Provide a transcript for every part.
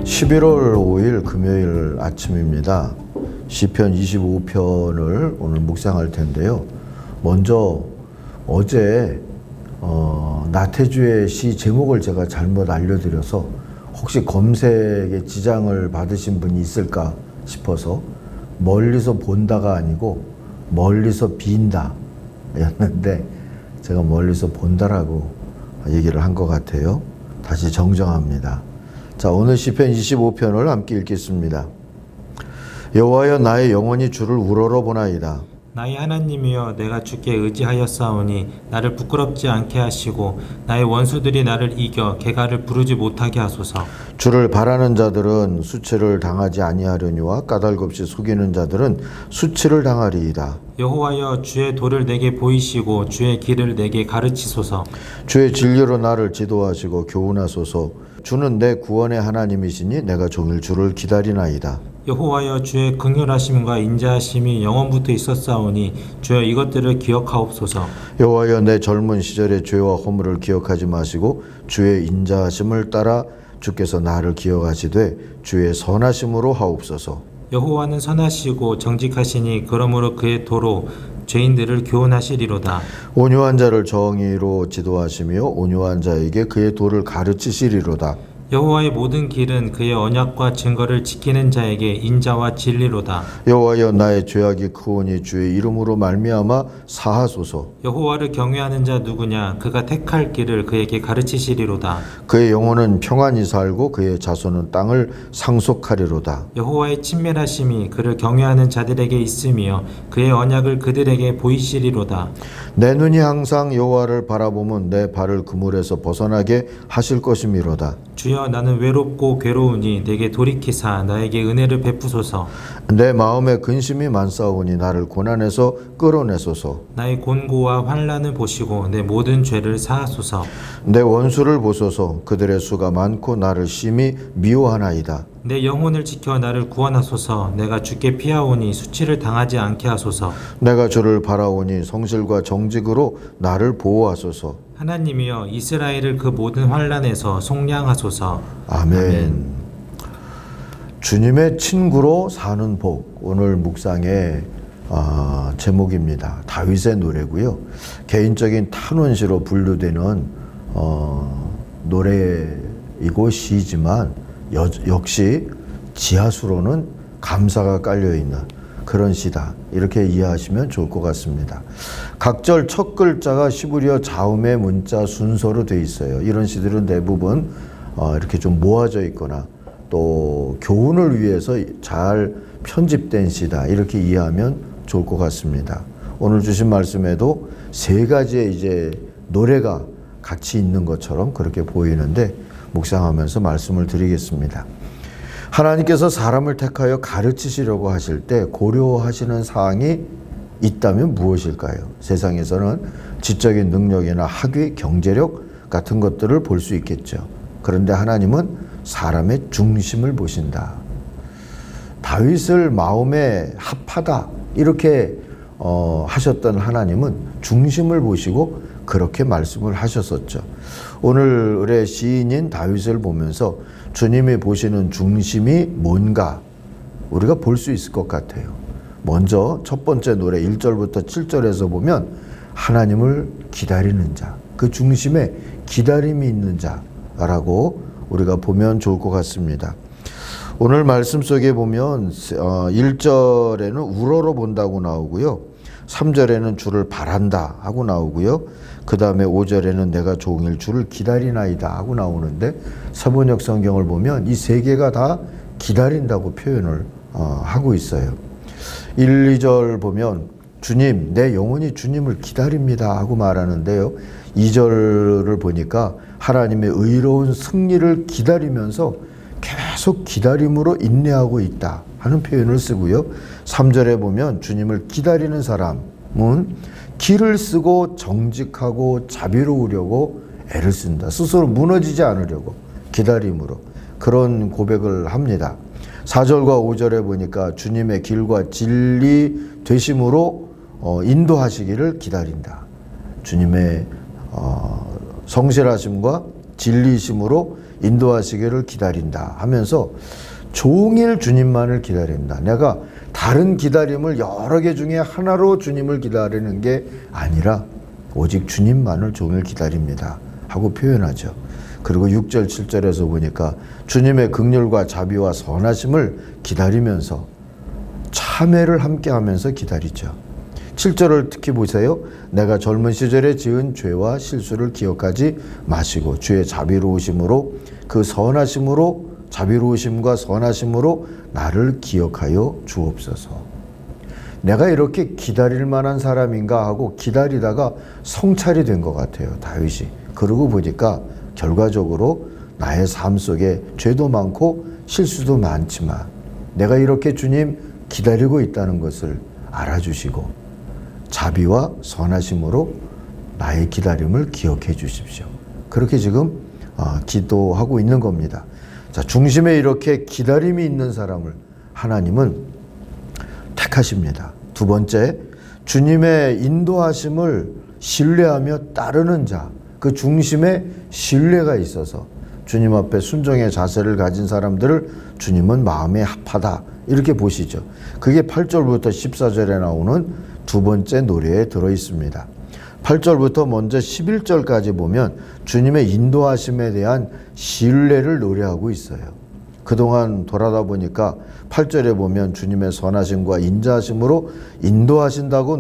11월 5일 금요일 아침입니다. 시편 25편을 오늘 묵상할 텐데요. 먼저 어제 나태주의 시 제목을 제가 잘못 알려드려서 혹시 검색에 지장을 받으신 분이 있을까 싶어서 멀리서 본다가 아니고 멀리서 빈다 였는데 제가 멀리서 본다라고 얘기를 한 것 같아요. 다시 정정합니다. 자, 오늘 시편 25편을 함께 읽겠습니다. 여호와여, 나의 영혼이 주를 우러러보나이다. 나의 하나님이여, 내가 주께 의지하였사오니 나를 부끄럽지 않게 하시고 나의 원수들이 나를 이겨 개가를 부르지 못하게 하소서. 주를 바라는 자들은 수치를 당하지 아니하려니와 까닭없이 속이는 자들은 수치를 당하리이다. 여호와여, 주의 도를 내게 보이시고 주의 길을 내게 가르치소서. 주의 진리로 나를 지도하시고 교훈하소서. 주는 내 구원의 하나님이시니 내가 종일 주를 기다리나이다. 여호와여, 주의 긍휼하심과 인자하심이 영원부터 있었사오니 주여 이것들을 기억하옵소서. 여호와여, 내 젊은 시절의 죄와 허물을 기억하지 마시고 주의 인자하심을 따라 주께서 나를 기억하시되 주의 선하심으로 하옵소서. 여호와는 선하시고 정직하시니 그러므로 그의 도로 죄인들을 교훈하시리로다. 온유한 자를 정의로 지도하시며 온유한 자에게 그의 도를 가르치시리로다. 여호와의 모든 길은 그의 언약과 증거를 지키는 자에게 인자와 진리로다. 여호와여, 나의 죄악이 크오니 주의 이름으로 말미암아 사하소서. 여호와를 경외하는 자 누구냐? 그가 택할 길을 그에게 가르치시리로다. 그의 영혼은 평안히 살고 그의 자손은 땅을 상속하리로다. 여호와의 친밀하심이 그를 경외하는 자들에게 있으며 그의 언약을 그들에게 보이시리로다. 내 눈이 항상 여호와를 바라보면 내 발을 그물에서 벗어나게 하실 것이미로다. 주여, 나는 외롭고 괴로우니 내게 돌이키사 나에게 은혜를 베푸소서. 내 마음에 근심이 많사오니 나를 고난에서 끌어내소서. 나의 곤고와 환난을 보시고 내 모든 죄를 사하소서. 내 원수를 보소서. 그들의 수가 많고 나를 심히 미워하나이다. 내 영혼을 지켜 나를 구원하소서. 내가 주께 피하오니 수치를 당하지 않게 하소서. 내가 주를 바라오니 성실과 정직으로 나를 보호하소서. 하나님이여, 이스라엘을 그 모든 환난에서 속량하소서. 아멘. 주님의 친구로 사는 복, 오늘 묵상의 제목입니다. 다윗의 노래고요. 개인적인 탄원시로 분류되는 노래이고 시지만 역시 지하수로는 감사가 깔려있는 그런 시다. 이렇게 이해하시면 좋을 것 같습니다. 각절 첫 글자가 시브리어 자음의 문자 순서로 되어 있어요. 이런 시들은 대부분 이렇게 좀 모아져 있거나 또 교훈을 위해서 잘 편집된 시다. 이렇게 이해하면 좋을 것 같습니다. 오늘 주신 말씀에도 세 가지의 이제 노래가 같이 있는 것처럼 그렇게 보이는데 묵상하면서 말씀을 드리겠습니다. 하나님께서 사람을 택하여 가르치시려고 하실 때 고려하시는 사항이 있다면 무엇일까요? 세상에서는 지적인 능력이나 학위, 경제력 같은 것들을 볼 수 있겠죠. 그런데 하나님은 사람의 중심을 보신다. 다윗을 마음에 합하다 이렇게 하셨던 하나님은 중심을 보시고 그렇게 말씀을 하셨었죠. 오늘의 시인인 다윗을 보면서 주님이 보시는 중심이 뭔가 우리가 볼 수 있을 것 같아요. 먼저 첫 번째 노래 1절부터 7절에서 보면 하나님을 기다리는 자, 그 중심에 기다림이 있는 자라고 우리가 보면 좋을 것 같습니다. 오늘 말씀 속에 보면 1절에는 우러러 본다고 나오고요. 3절에는 주를 바란다 하고 나오고요. 그 다음에 5절에는 내가 종일 주를 기다리나이다 하고 나오는데 서번역 성경을 보면 이 세 개가 다 기다린다고 표현을 하고 있어요. 1, 2절 보면 주님, 내 영혼이 주님을 기다립니다 하고 말하는데요. 2절을 보니까 하나님의 의로운 승리를 기다리면서 계속 기다림으로 인내하고 있다 하는 표현을 쓰고요. 3절에 보면 주님을 기다리는 사람은 길을 쓰고 정직하고 자비로우려고 애를 쓴다. 스스로 무너지지 않으려고 기다림으로 그런 고백을 합니다. 4절과 5절에 보니까 주님의 길과 진리 되심으로 인도하시기를 기다린다. 주님의 성실하심과 진리심으로 인도하시기를 기다린다 하면서 종일 주님만을 기다린다. 내가 다른 기다림을 여러 개 중에 하나로 주님을 기다리는 게 아니라 오직 주님만을 종일 기다립니다 하고 표현하죠. 그리고 6절 7절에서 보니까 주님의 긍휼과 자비와 선하심을 기다리면서 참회를 함께하면서 기다리죠. 7절을 특히 보세요. 내가 젊은 시절에 지은 죄와 실수를 기억하지 마시고 주의 자비로우심으로 그 선하심으로 자비로우심과 선하심으로 나를 기억하여 주옵소서. 내가 이렇게 기다릴 만한 사람인가 하고 기다리다가 성찰이 된 것 같아요, 다윗이. 그러고 보니까 결과적으로 나의 삶 속에 죄도 많고 실수도 많지만 내가 이렇게 주님 기다리고 있다는 것을 알아주시고 자비와 선하심으로 나의 기다림을 기억해 주십시오. 그렇게 지금 기도하고 있는 겁니다. 자, 중심에 이렇게 기다림이 있는 사람을 하나님은 택하십니다. 두 번째, 주님의 인도하심을 신뢰하며 따르는 자, 그 중심에 신뢰가 있어서 주님 앞에 순종의 자세를 가진 사람들을 주님은 마음에 합하다 이렇게 보시죠. 그게 8절부터 14절에 나오는 두 번째 노래에 들어있습니다. 8절부터 먼저 11절까지 보면 주님의 인도하심에 대한 신뢰를 노래하고 있어요. 그동안 돌아다 보니까 8절에 보면 주님의 선하심과 인자하심으로 인도하셨다고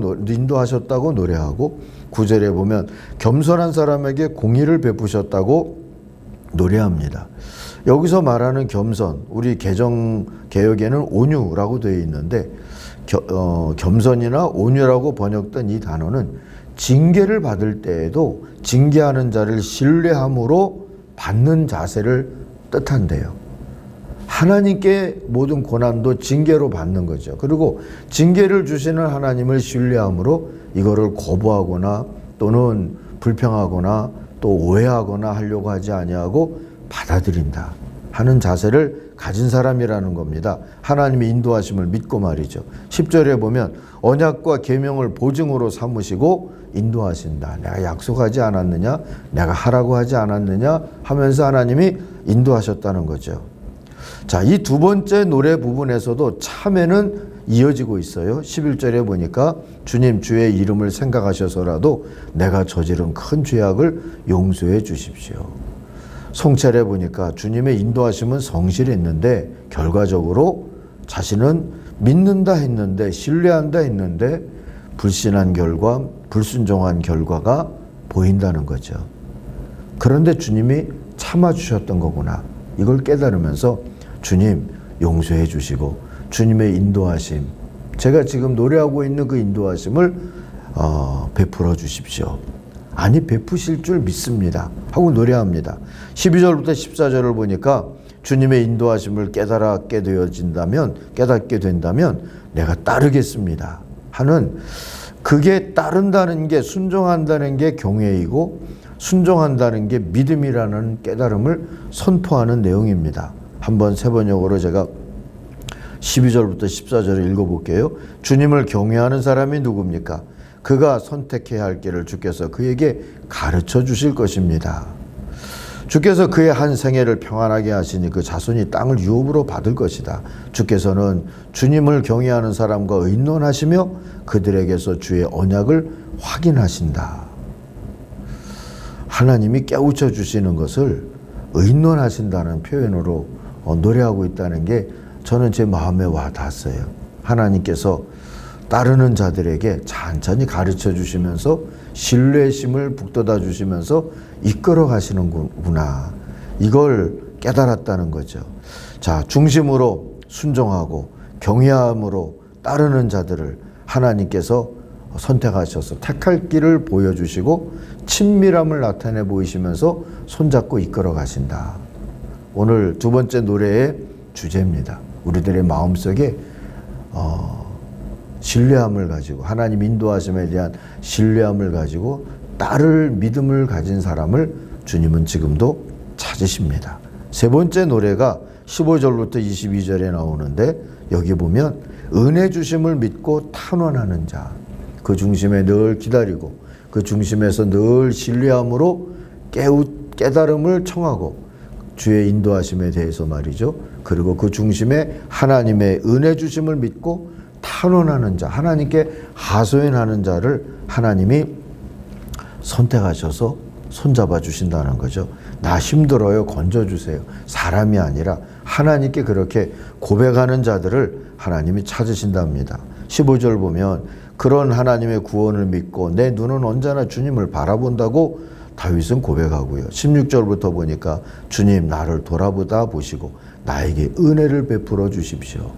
노래하고 9절에 보면 겸손한 사람에게 공의를 베푸셨다고 노래합니다. 여기서 말하는 겸손, 우리 개정개혁에는 온유라고 되어 있는데 겸손이나 온유라고 번역된 이 단어는 징계를 받을 때에도 징계하는 자를 신뢰함으로 받는 자세를 뜻한대요. 하나님께 모든 고난도 징계로 받는 거죠. 그리고 징계를 주시는 하나님을 신뢰함으로 이거를 거부하거나 또는 불평하거나 또 오해하거나 하려고 하지 아니하고 받아들인다 하는 자세를 가진 사람이라는 겁니다. 하나님의 인도하심을 믿고 말이죠. 10절에 보면 언약과 계명을 보증으로 삼으시고 인도하신다. 내가 약속하지 않았느냐? 내가 하라고 하지 않았느냐? 하면서 하나님이 인도하셨다는 거죠. 자, 이 두 번째 노래 부분에서도 참회는 이어지고 있어요. 11절에 보니까 주님 주의 이름을 생각하셔서라도 내가 저지른 큰 죄악을 용서해 주십시오. 성찰해 보니까 주님의 인도하심은 성실했는데 결과적으로 자신은 믿는다 했는데 신뢰한다 했는데 불신한 결과, 불순종한 결과가 보인다는 거죠. 그런데 주님이 참아주셨던 거구나. 이걸 깨달으면서 주님 용서해 주시고 주님의 인도하심, 제가 지금 노래하고 있는 그 인도하심을 베풀어 주십시오. 아니 베푸실 줄 믿습니다 하고 노래합니다. 12절부터 14절을 보니까 주님의 인도하심을 깨닫게 된다면 내가 따르겠습니다 하는, 그게 따른다는 게, 순종한다는 게 경외이고 순종한다는 게 믿음이라는 깨달음을 선포하는 내용입니다. 한번 세 번역으로 제가 12절부터 14절을 읽어볼게요. 주님을 경외하는 사람이 누굽니까? 그가 선택해야 할 길을 주께서 그에게 가르쳐 주실 것입니다. 주께서 그의 한 생애를 평안하게 하시니 그 자손이 땅을 유업으로 받을 것이다. 주께서는 주님을 경외하는 사람과 의논하시며 그들에게서 주의 언약을 확인하신다. 하나님이 깨우쳐 주시는 것을 의논하신다는 표현으로 노래하고 있다는 게 저는 제 마음에 와 닿았어요. 하나님께서 따르는 자들에게 찬찬히 가르쳐 주시면서 신뢰심을 북돋아 주시면서 이끌어 가시는구나. 이걸 깨달았다는 거죠. 자, 중심으로 순종하고 경외함으로 따르는 자들을 하나님께서 선택하셔서 택할 길을 보여주시고 친밀함을 나타내 보이시면서 손잡고 이끌어 가신다. 오늘 두 번째 노래의 주제입니다. 우리들의 마음속에 신뢰함을 가지고, 하나님 인도하심에 대한 신뢰함을 가지고 따를 믿음을 가진 사람을 주님은 지금도 찾으십니다. 세 번째 노래가 15절부터 22절에 나오는데, 여기 보면 은혜 주심을 믿고 탄원하는 자, 그 중심에 늘 기다리고 그 중심에서 늘 신뢰함으로 깨달음을 청하고 주의 인도하심에 대해서 말이죠. 그리고 그 중심에 하나님의 은혜 주심을 믿고 탄원하는 자, 하나님께 하소연하는 자를 하나님이 선택하셔서 손잡아 주신다는 거죠. 나 힘들어요, 건져주세요. 사람이 아니라 하나님께 그렇게 고백하는 자들을 하나님이 찾으신답니다. 15절 보면 그런 하나님의 구원을 믿고 내 눈은 언제나 주님을 바라본다고 다윗은 고백하고요. 16절부터 보니까 주님 나를 돌아보다 보시고 나에게 은혜를 베풀어 주십시오.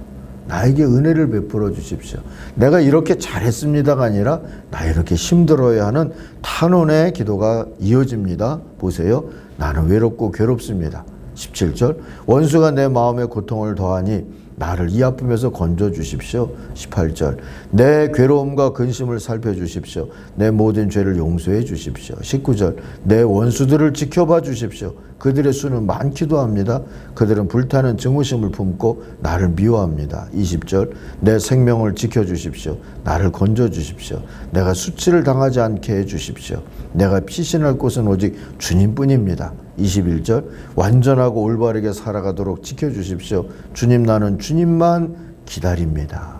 나에게 은혜를 베풀어 주십시오. 내가 이렇게 잘했습니다가 아니라 나 이렇게 힘들어야 하는 탄원의 기도가 이어집니다. 보세요. 나는 외롭고 괴롭습니다. 17절 원수가 내 마음에 고통을 더하니 나를 이 아픔에서 건져 주십시오. 18절 내 괴로움과 근심을 살펴주십시오. 내 모든 죄를 용서해 주십시오. 19절 내 원수들을 지켜봐 주십시오. 그들의 수는 많기도 합니다. 그들은 불타는 증오심을 품고 나를 미워합니다. 20절 내 생명을 지켜주십시오. 나를 건져 주십시오. 내가 수치를 당하지 않게 해 주십시오. 내가 피신할 곳은 오직 주님뿐입니다. 21절 완전하고 올바르게 살아가도록 지켜주십시오. 주님 나는 주님만 기다립니다.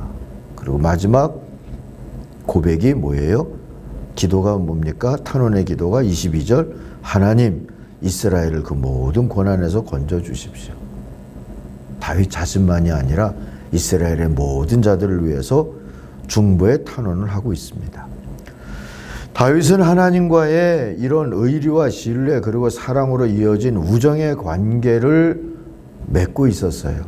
그리고 마지막 고백이 뭐예요? 기도가 뭡니까? 탄원의 기도가 22절 하나님 이스라엘을 그 모든 고난에서 건져 주십시오. 다윗 자신만이 아니라 이스라엘의 모든 자들을 위해서 중보의 탄원을 하고 있습니다. 다윗은 하나님과의 이런 의리와 신뢰 그리고 사랑으로 이어진 우정의 관계를 맺고 있었어요.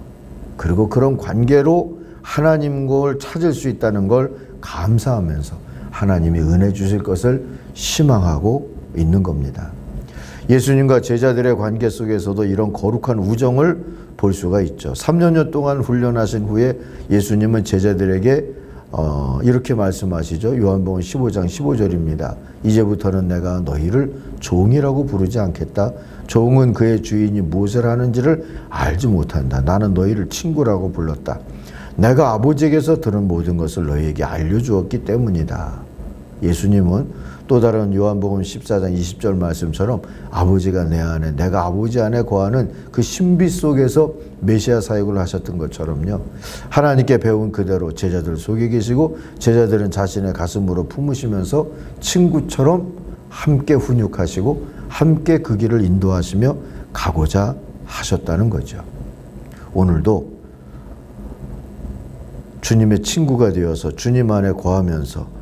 그리고 그런 관계로 하나님을 찾을 수 있다는 걸 감사하면서 하나님이 은혜 주실 것을 희망하고 있는 겁니다. 예수님과 제자들의 관계 속에서도 이런 거룩한 우정을 볼 수가 있죠. 3년여 동안 훈련하신 후에 예수님은 제자들에게 이렇게 말씀하시죠. 요한복음 15장 15절입니다. 이제부터는 내가 너희를 종이라고 부르지 않겠다. 종은 그의 주인이 무엇을 하는지를 알지 못한다. 나는 너희를 친구라고 불렀다. 내가 아버지에게서 들은 모든 것을 너희에게 알려주었기 때문이다. 예수님은 또 다른 요한복음 14장 20절 말씀처럼 아버지가 내 안에 내가 아버지 안에 거하는 그 신비 속에서 메시아 사역을 하셨던 것처럼요. 하나님께 배운 그대로 제자들 속에 계시고 제자들은 자신의 가슴으로 품으시면서 친구처럼 함께 훈육하시고 함께 그 길을 인도하시며 가고자 하셨다는 거죠. 오늘도 주님의 친구가 되어서 주님 안에 거하면서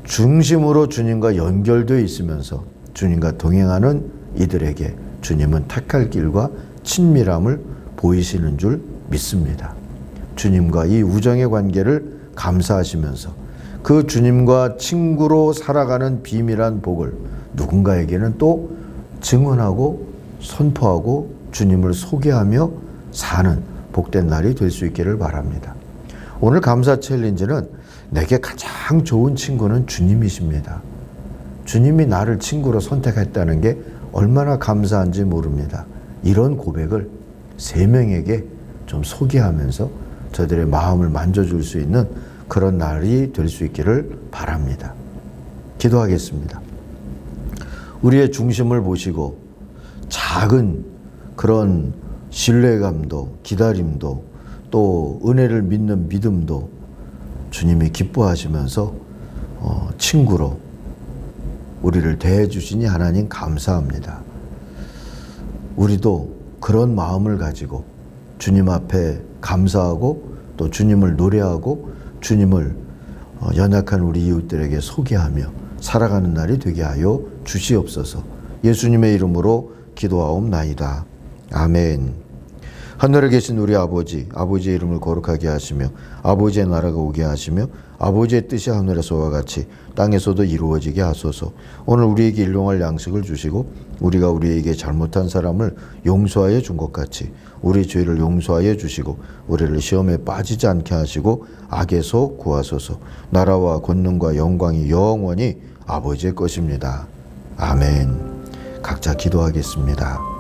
중심으로 주님과 연결되어 있으면서 주님과 동행하는 이들에게 주님은 택할 길과 친밀함을 보이시는 줄 믿습니다. 주님과 이 우정의 관계를 감사하시면서 그 주님과 친구로 살아가는 비밀한 복을 누군가에게는 또 증언하고 선포하고 주님을 소개하며 사는 복된 날이 될 수 있기를 바랍니다. 오늘 감사 챌린지는 내게 가장 좋은 친구는 주님이십니다. 주님이 나를 친구로 선택했다는 게 얼마나 감사한지 모릅니다. 이런 고백을 3명에게 좀 소개하면서 저들의 마음을 만져줄 수 있는 그런 날이 될 수 있기를 바랍니다. 기도하겠습니다. 우리의 중심을 보시고 작은 그런 신뢰감도 기다림도 또 은혜를 믿는 믿음도 주님이 기뻐하시면서 친구로 우리를 대해 주시니 하나님 감사합니다. 우리도 그런 마음을 가지고 주님 앞에 감사하고 또 주님을 노래하고 주님을 연약한 우리 이웃들에게 소개하며 살아가는 날이 되게 하여 주시옵소서. 예수님의 이름으로 기도하옵나이다. 아멘. 하늘에 계신 우리 아버지, 아버지의 이름을 거룩하게 하시며 아버지의 나라가 오게 하시며 아버지의 뜻이 하늘에서와 같이 땅에서도 이루어지게 하소서. 오늘 우리에게 일용할 양식을 주시고 우리가 우리에게 잘못한 사람을 용서하여 준 것 같이 우리 죄를 용서하여 주시고 우리를 시험에 빠지지 않게 하시고 악에서 구하소서. 나라와 권능과 영광이 영원히 아버지의 것입니다. 아멘. 각자 기도하겠습니다.